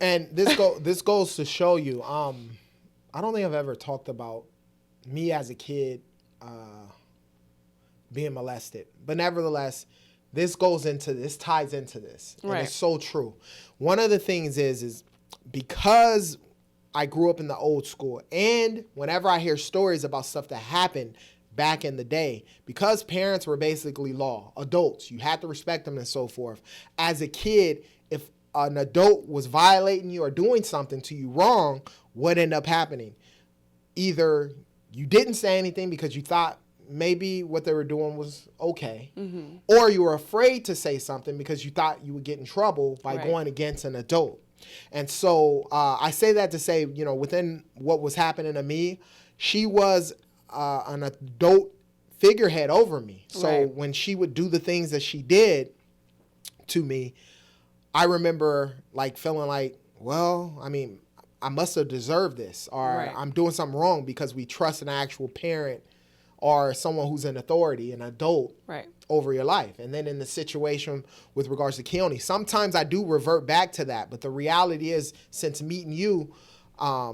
And this goes to show you. I don't think I've ever talked about me as a kid being molested, but nevertheless, this ties into this, and Right. it's so true. One of the things is because I grew up in the old school, and whenever I hear stories about stuff that happened back in the day, because parents were basically law, adults, you had to respect them and so forth. As a kid, if an adult was violating you or doing something to you wrong, what ended up happening? Either you didn't say anything because you thought maybe what they were doing was okay, or you were afraid to say something because you thought you would get in trouble by Right. going against an adult. And so I say that to say, within what was happening to me, she was an adult figurehead over me. So Right. when she would do the things that she did to me, I remember like feeling like, well, I mean, I must have deserved this, or Right. I'm doing something wrong because we trust an actual parent or someone who's an authority, an adult, Right. over your life. And then in the situation with regards to Keone, sometimes I do revert back to that. But the reality is, since meeting you, I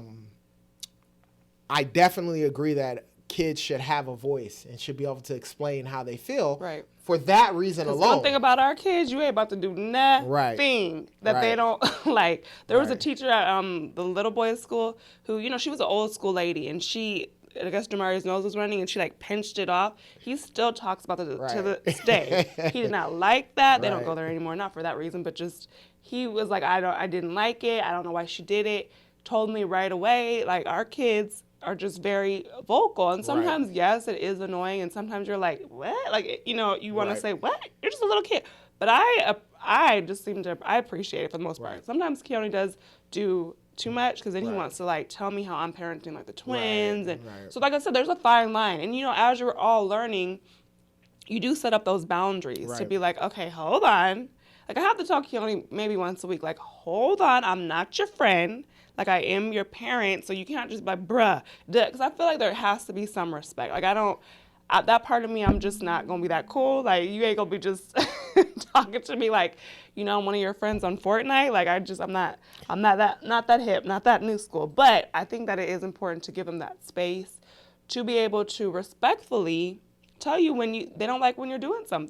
definitely agree that kids should have a voice and should be able to explain how they feel. Right. For that reason alone. One thing about our kids, you ain't about to do nothing that they Right. don't like. There was a Right. teacher at the little boys' school who, she was an old school lady, and I guess Jamari's nose was running, and she like pinched it off. He still talks about it to this day. He did not like that. They don't go there anymore, not for that reason, but just he was like, I didn't like it. I don't know why she did it. Told me right away. Like, our kids are just very vocal, and sometimes yes, it is annoying, and sometimes you're like, what? Like, you want to say, what? You're just a little kid. But I just I appreciate it for the most part. Sometimes Keone does do too much because then he wants to like tell me how I'm parenting like the twins, and so like I said, there's a fine line, and as you're all learning, you do set up those boundaries to be like, okay, hold on. Like, I have to talk to Keone maybe once a week. Like, hold on, I'm not your friend. Like, I am your parent, so you can't just be like, bruh, because I feel like there has to be some respect. Like, that part of me, I'm just not going to be that cool. Like, you ain't going to be just talking to me like, I'm one of your friends on Fortnite. Like, I'm not that hip, not that new school. But I think that it is important to give them that space to be able to respectfully tell you when they don't like when you're doing something.